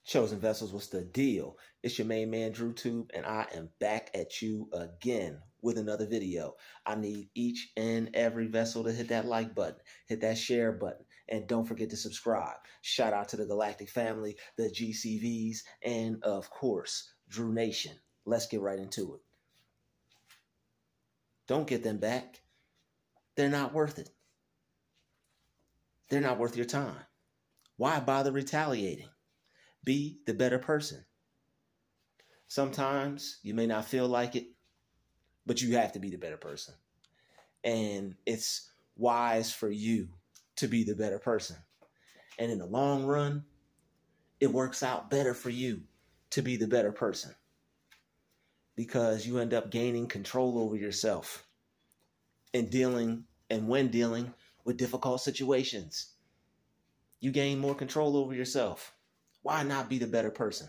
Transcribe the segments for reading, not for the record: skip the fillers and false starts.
Chosen Vessels, what's the deal? It's your main man, Druuill, and I am back at you again with another video. I need each and every vessel to hit that like button, hit that share button, and don't forget to subscribe. Shout out to the Galactic family, the GCVs, and of course, Drew Nation. Let's get right into it. Don't get them back. They're not worth it. They're not worth your time. Why bother retaliating? Be the better person. Sometimes you may not feel like it, but you have to be the better person. And it's wise for you to be the better person. And in the long run, it works out better for you to be the better person, because you end up gaining control over yourself and when dealing with difficult situations. You gain more control over yourself. Why not be the better person?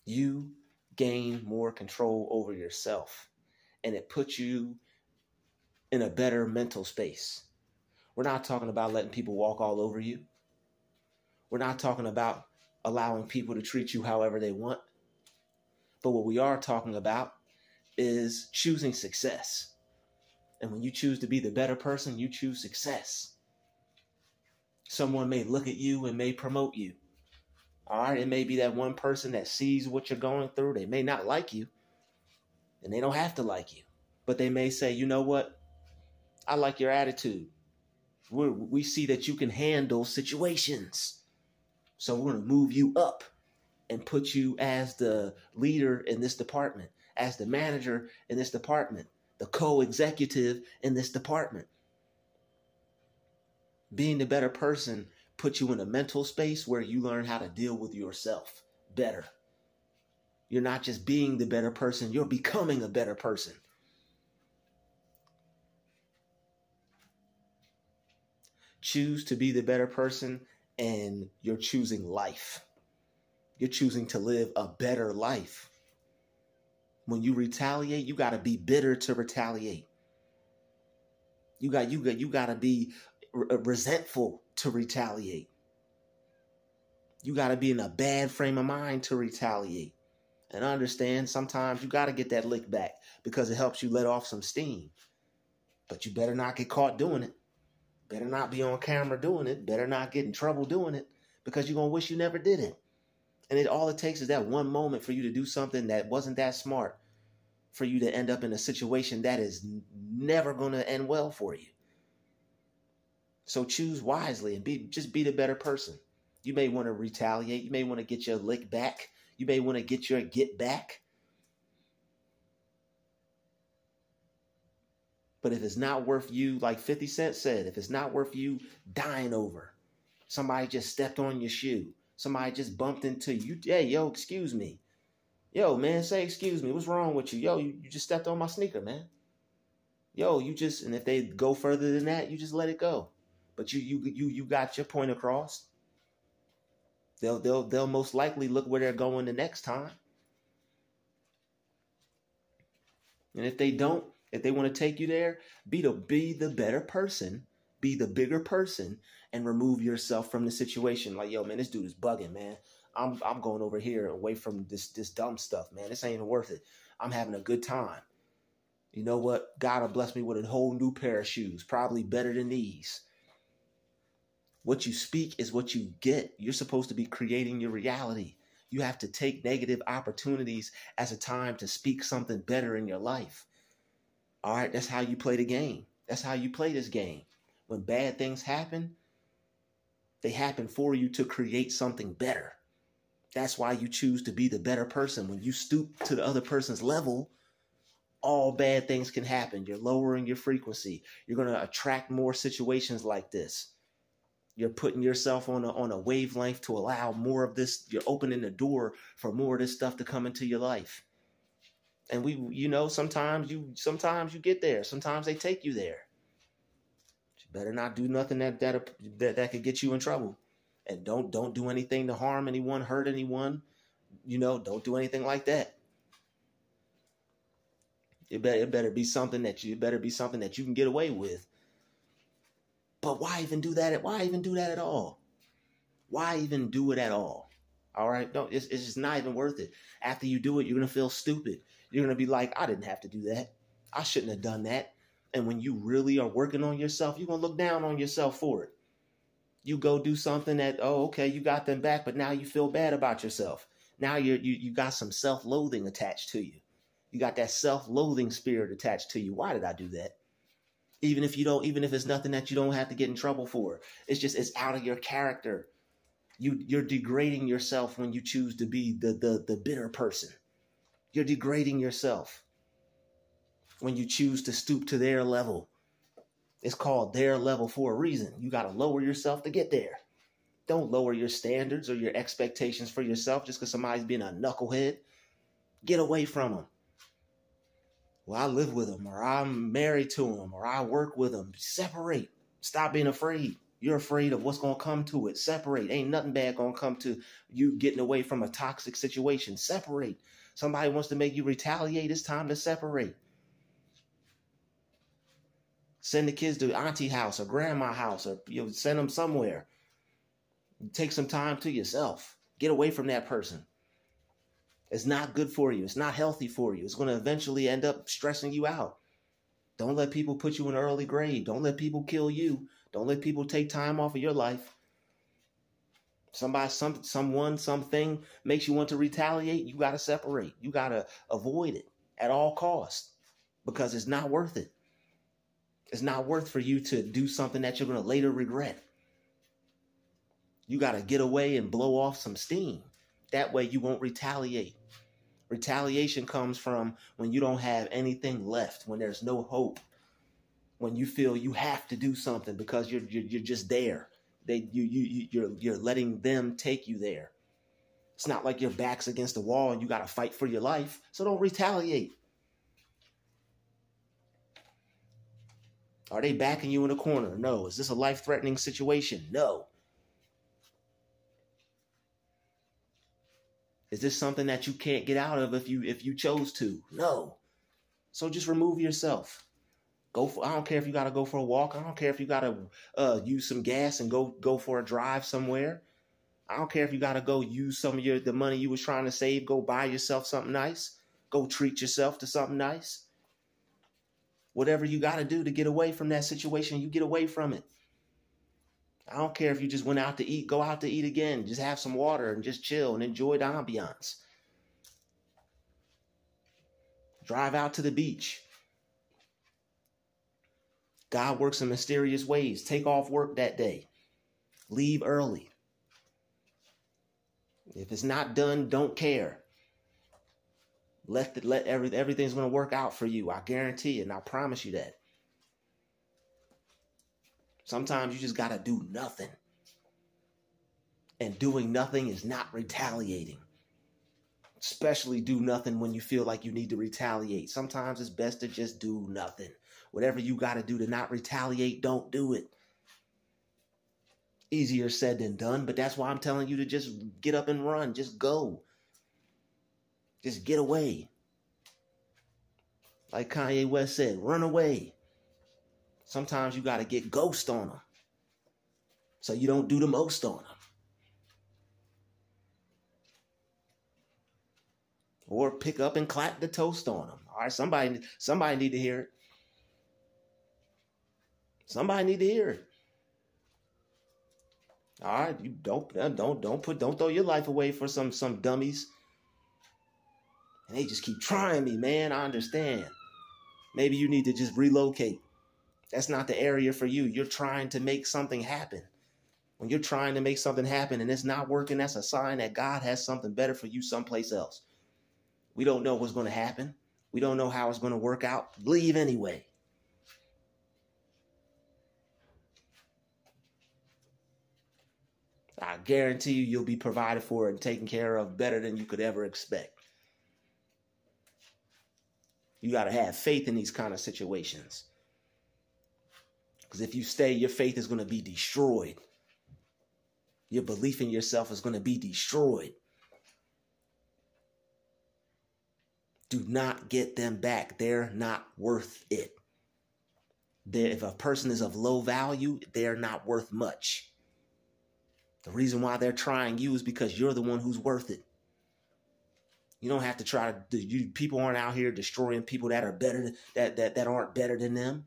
You gain more control over yourself, and it puts you in a better mental space. We're not talking about letting people walk all over you. We're not talking about allowing people to treat you however they want. But what we are talking about is choosing success. And when you choose to be the better person, you choose success. Someone may look at you and may promote you. All right, it may be that one person that sees what you're going through. They may not like you, and they don't have to like you. But they may say, you know what? I like your attitude. We see that you can handle situations. So we're going to move you up and put you as the leader in this department, as the manager in this department, the co-executive in this department. Being the better person puts you in a mental space where you learn how to deal with yourself better. You're not just being the better person, you're becoming a better person. Choose to be the better person, and you're choosing life. You're choosing to live a better life. When you retaliate, you got to be bitter to retaliate. You got to be resentful to retaliate. You got to be in a bad frame of mind to retaliate. And I understand sometimes you got to get that lick back because it helps you let off some steam. But you better not get caught doing it. Better not be on camera doing it. Better not get in trouble doing it, because you're going to wish you never did it. And all it takes is that one moment for you to do something that wasn't that smart for you to end up in a situation that is never going to end well for you. So choose wisely and just be the better person. You may want to retaliate. You may want to get your lick back. You may want to get your get back. But if it's not worth you, like 50 Cent said, if it's not worth you dying over, somebody just stepped on your shoe, somebody just bumped into you. Hey, yo, excuse me. Yo, man, say excuse me. What's wrong with you? Yo, you just stepped on my sneaker, man. Yo, and if they go further than that, you just let it go. But you got your point across. They'll most likely look where they're going the next time. And if they don't, if they want to take you there, be the better person, be the bigger person, and remove yourself from the situation. Like, yo, man, this dude is bugging, man. I'm going over here away from this dumb stuff, man. This ain't even worth it. I'm having a good time. You know what? God will bless me with a whole new pair of shoes, probably better than these. What you speak is what you get. You're supposed to be creating your reality. You have to take negative opportunities as a time to speak something better in your life. All right, that's how you play the game. That's how you play this game. When bad things happen, they happen for you to create something better. That's why you choose to be the better person. When you stoop to the other person's level, all bad things can happen. You're lowering your frequency. You're going to attract more situations like this. You're putting yourself on a wavelength to allow more of this. You're opening the door for more of this stuff to come into your life. And sometimes you get there. Sometimes they take you there. You better not do nothing that could get you in trouble. And don't do anything to harm anyone, hurt anyone. Don't do anything like that. It better be something that you can get away with. But why even do that? Why even do that at all? Why even do it at all? All right? No, it's just not even worth it. After you do it, you're going to feel stupid. You're going to be like, I didn't have to do that. I shouldn't have done that. And when you really are working on yourself, you're going to look down on yourself for it. You go do something that, oh, okay, you got them back, but now you feel bad about yourself. Now you got some self-loathing attached to you. You got that self-loathing spirit attached to you. Why did I do that? Even if it's nothing that you don't have to get in trouble for. It's out of your character. You're degrading yourself when you choose to be the bitter person. You're degrading yourself when you choose to stoop to their level. It's called their level for a reason. You got to lower yourself to get there. Don't lower your standards or your expectations for yourself just because somebody's being a knucklehead. Get away from them. Well, I live with them, or I'm married to them, or I work with them. Separate. Stop being afraid. You're afraid of what's going to come to it. Separate. Ain't nothing bad going to come to you getting away from a toxic situation. Separate. Somebody wants to make you retaliate. It's time to separate. Send the kids to auntie house or grandma house, or send them somewhere. Take some time to yourself. Get away from that person. It's not good for you. It's not healthy for you. It's going to eventually end up stressing you out. Don't let people put you in an early grave. Don't let people kill you. Don't let people take time off of your life. Somebody, someone, something makes you want to retaliate. You got to separate. You got to avoid it at all costs because it's not worth it. It's not worth for you to do something that you're going to later regret. You got to get away and blow off some steam. That way you won't retaliate. Retaliation comes from when you don't have anything left, when there's no hope, when you feel you have to do something because you're just there. You're letting them take you there. It's not like your back's against the wall and you got to fight for your life. So don't retaliate. Are they backing you in a corner? No. Is this a life-threatening situation? No. Is this something that you can't get out of if you chose to? No. So just remove yourself. I don't care if you got to go for a walk. I don't care if you got to use some gas and go for a drive somewhere. I don't care if you got to go use some of the money you was trying to save. Go buy yourself something nice. Go treat yourself to something nice. Whatever you got to do to get away from that situation, you get away from it. I don't care if you just went out to eat. Go out to eat again. Just have some water and just chill and enjoy the ambiance. Drive out to the beach. God works in mysterious ways. Take off work that day. Leave early. If it's not done, don't care. Everything's going to work out for you. I guarantee it, and I promise you that. Sometimes you just got to do nothing. And doing nothing is not retaliating. Especially do nothing when you feel like you need to retaliate. Sometimes it's best to just do nothing. Whatever you got to do to not retaliate, don't do it. Easier said than done, but that's why I'm telling you to just get up and run. Just go. Just get away. Like Kanye West said, run away. Sometimes you got to get ghost on them so you don't do the most on them. Or pick up and clap the toast on them. All right, somebody need to hear it. Somebody need to hear it. All right, you don't throw your life away for some dummies. And they just keep trying me, man. I understand. Maybe you need to just relocate. That's not the area for you. You're trying to make something happen. When you're trying to make something happen and it's not working, that's a sign that God has something better for you someplace else. We don't know what's going to happen. We don't know how it's going to work out. Leave anyway. I guarantee you'll be provided for and taken care of better than you could ever expect. You got to have faith in these kind of situations. Because if you stay, your faith is going to be destroyed. Your belief in yourself is going to be destroyed. Do not get them back. They're not worth it. If a person is of low value, they're not worth much. The reason why they're trying you is because you're the one who's worth it. You don't have to try to. People aren't out here destroying people that are better that aren't better than them.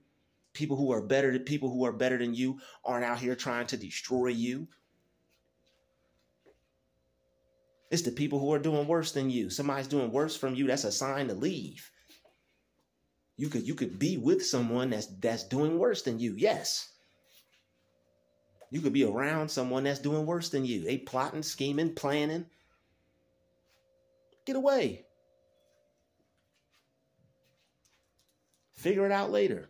People who are better than you aren't out here trying to destroy you. It's the people who are doing worse than you. Somebody's doing worse from you. That's a sign to leave. You could be with someone that's doing worse than you. Yes. You could be around someone that's doing worse than you. They plotting, scheming, planning. Get away. Figure it out later.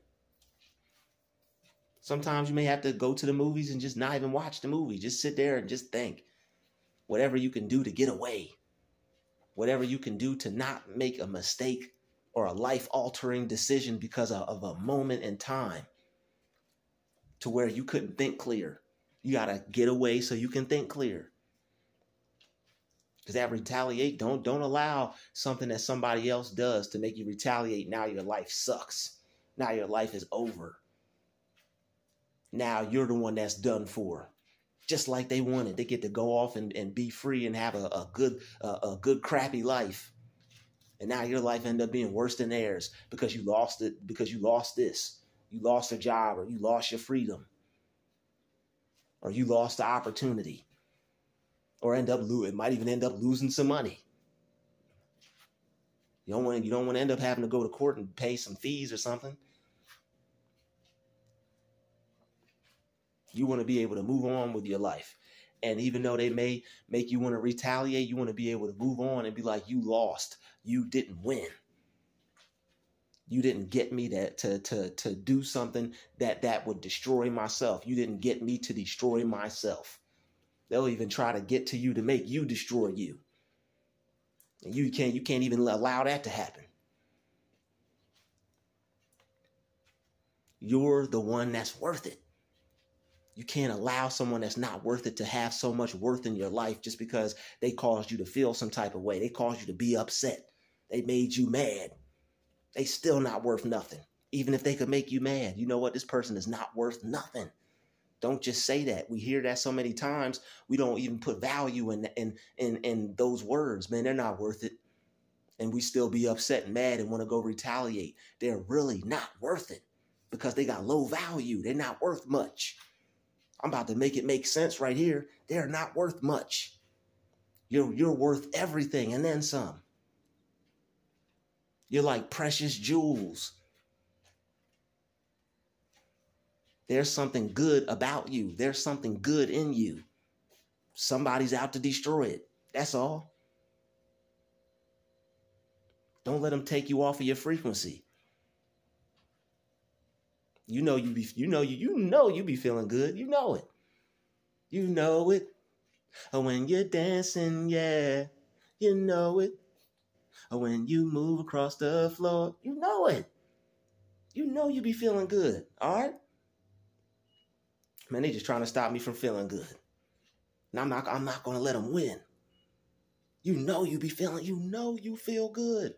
Sometimes you may have to go to the movies and just not even watch the movie. Just sit there and just think. Whatever you can do to get away. Whatever you can do to not make a mistake or a life-altering decision because of a moment in time to where you couldn't think clear. You got to get away so you can think clear. Because that retaliate, don't allow something that somebody else does to make you retaliate. Now your life sucks. Now your life is over. Now you're the one that's done for. Just like they wanted. They get to go off and be free and have a good crappy life. And now your life ended up being worse than theirs because you lost it, because you lost this. You lost a job, or you lost your freedom. Or you lost the opportunity. Or it might even end up losing some money. You don't want to end up having to go to court and pay some fees or something. You want to be able to move on with your life. And even though they may make you want to retaliate, you want to be able to move on and be like, you lost. You didn't win. You didn't get me to do something that would destroy myself. You didn't get me to destroy myself. They'll even try to get to you to make you destroy you. And you can't even allow that to happen. You're the one that's worth it. You can't allow someone that's not worth it to have so much worth in your life just because they caused you to feel some type of way. They caused you to be upset. They made you mad. They still not worth nothing. Even if they could make you mad. You know what? This person is not worth nothing. Don't just say that. We hear that so many times. We don't even put value in those words. Man, they're not worth it. And we still be upset and mad and want to go retaliate. They're really not worth it because they got low value. They're not worth much. I'm about to make it make sense right here. They're not worth much. You're worth everything and then some. You're like precious jewels. There's something good about you. There's something good in you. Somebody's out to destroy it. That's all. Don't let them take you off of your frequency. You know you be feeling good. You know it. You know it. When you're dancing, yeah, you know it. When you move across the floor, you know it. You know you be feeling good. All right? Man, they just trying to stop me from feeling good. And I'm not going to let them win. You know you feel good.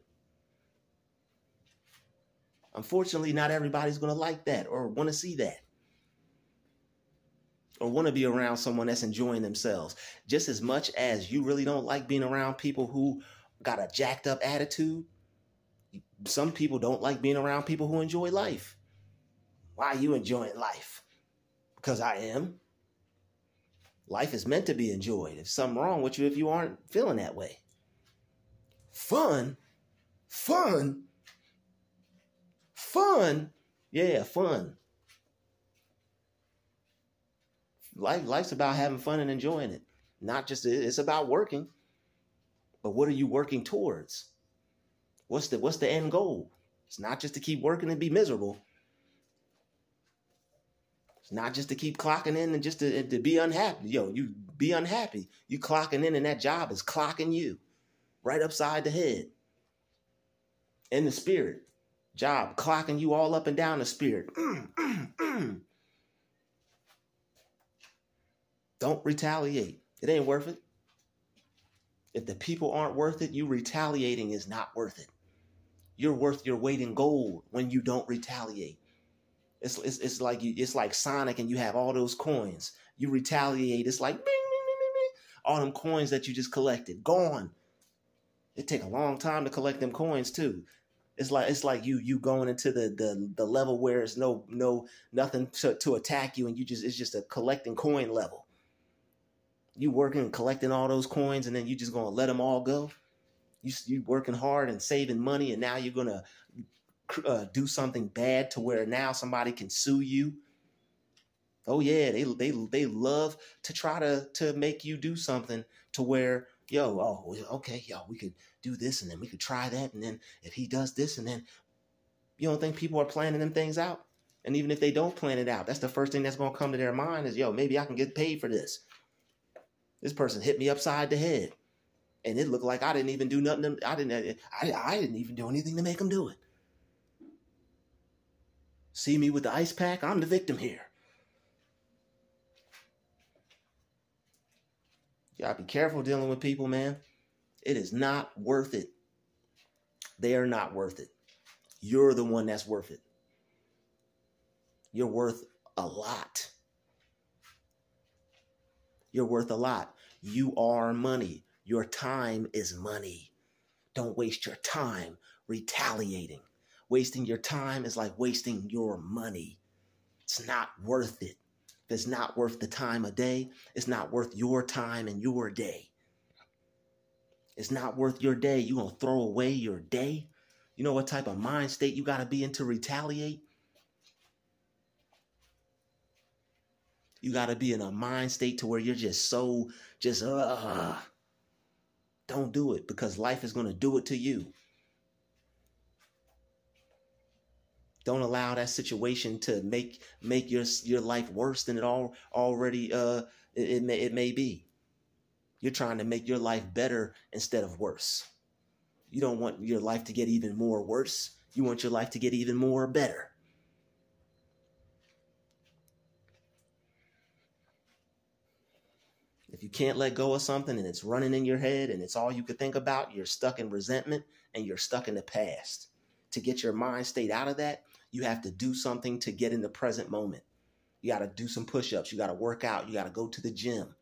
Unfortunately, not everybody's going to like that or want to see that. Or want to be around someone that's enjoying themselves. Just as much as you really don't like being around people who got a jacked up attitude, some people don't like being around people who enjoy life. Why are you enjoying life? Because I am. Life is meant to be enjoyed. There's something wrong with you if you aren't feeling that way. Fun. Yeah, fun. Life's about having fun and enjoying it. Not just, it's about working. But what are you working towards? What's the end goal? It's not just to keep working and be miserable. It's not just to keep clocking in and just to be unhappy. You be unhappy. You clocking in and that job is clocking you right upside the head. In the spirit. Job clocking you all up and down the spirit. Don't retaliate. It ain't worth it. If the people aren't worth it, you retaliating is not worth it. You're worth your weight in gold when you don't retaliate. It's like Sonic and you have all those coins. You retaliate, it's like bing, bing, All them coins that you just collected, gone. It take a long time to collect them coins too. It's like you going into the level where it's nothing to attack you, and it's just a collecting coin level. You working and collecting all those coins, and then you just gonna let them all go. You working hard and saving money, and now you're gonna do something bad to where now somebody can sue you. Oh yeah, they love to try to make you do something to where, okay, we could do this, and then we could try that, and then if he does this, and then you don't think people are planning them things out? And even if they don't plan it out, that's the first thing that's gonna come to their mind is, maybe I can get paid for this. This person hit me upside the head, and it looked like I didn't even do nothing. I didn't even do anything to make them do it. See me with the ice pack? I'm the victim here. You gotta be careful dealing with people, man. It is not worth it. They are not worth it. You're the one that's worth it. You're worth a lot. You're worth a lot. You are money. Your time is money. Don't waste your time retaliating. Wasting your time is like wasting your money. It's not worth it. If it's not worth the time of day, it's not worth your time and your day. It's not worth your day. You're going to throw away your day? You know what type of mind state you got to be in to retaliate? You got to be in a mind state to where you're don't do it, because life is going to do it to you. Don't allow that situation to make your life worse than it already it may be. You're trying to make your life better instead of worse. You don't want your life to get even more worse. You want your life to get even more better. If you can't let go of something and it's running in your head and it's all you could think about, you're stuck in resentment and you're stuck in the past. To get your mind state out of that, you have to do something to get in the present moment. You got to do some push-ups. You got to work out. You got to go to the gym.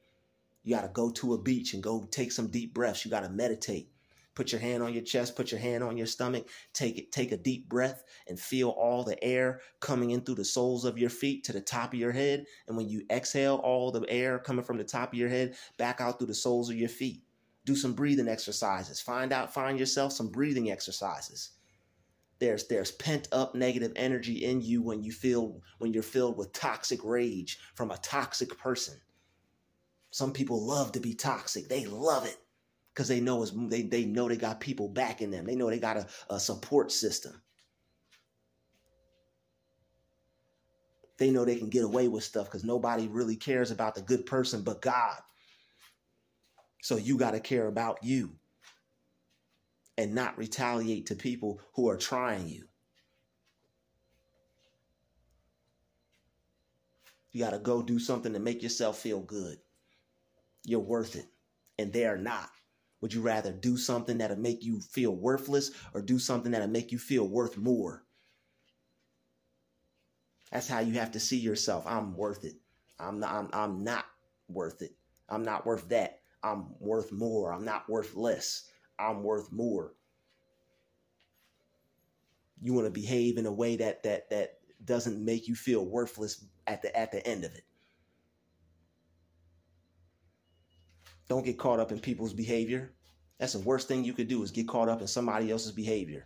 You got to go to a beach and go take some deep breaths. You got to meditate. Put your hand on your chest, put your hand on your stomach, take a deep breath and feel all the air coming in through the soles of your feet to the top of your head. And when you exhale, all the air coming from the top of your head back out through the soles of your feet. Do some breathing exercises. Find yourself some breathing exercises. There's pent up negative energy in you when you're filled with toxic rage from a toxic person. Some people love to be toxic. They love it. Because they know they got people backing them. They know they got a support system. They know they can get away with stuff because nobody really cares about the good person but God. So you got to care about you and not retaliate to people who are trying you. You got to go do something to make yourself feel good. You're worth it. And they are not. Would you rather do something that'll make you feel worthless or do something that'll make you feel worth more? That's how you have to see yourself. I'm worth it. I'm not worth it. I'm not worth that. I'm worth more. I'm not worth less. I'm worth more. You want to behave in a way that doesn't make you feel worthless at the end of it. Don't get caught up in people's behavior. That's the worst thing you could do is get caught up in somebody else's behavior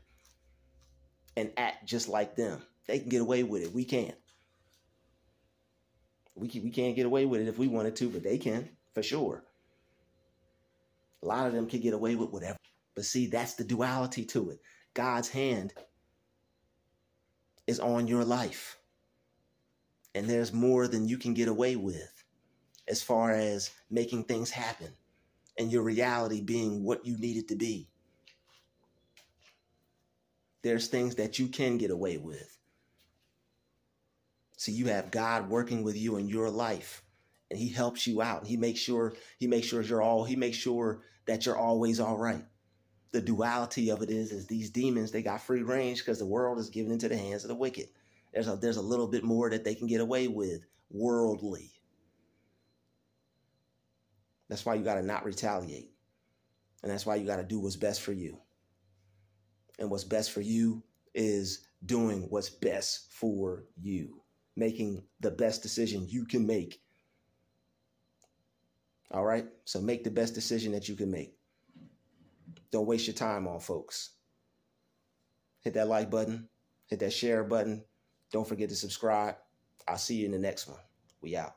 and act just like them. They can get away with it. We can't. We can't get away with it if we wanted to, but they can, for sure. A lot of them can get away with whatever. But see, that's the duality to it. God's hand is on your life. And there's more than you can get away with as far as making things happen and your reality being what you need it to be. There's things that you can get away with. So you have God working with you in your life, and he helps you out. He makes sure that you're always all right. The duality of it is these demons, they got free range because the world is given into the hands of the wicked. There's a little bit more that they can get away with worldly. That's why you got to not retaliate. And that's why you got to do what's best for you. And what's best for you is doing what's best for you, making the best decision you can make. All right? So make the best decision that you can make. Don't waste your time on folks. Hit that like button. Hit that share button. Don't forget to subscribe. I'll see you in the next one. We out.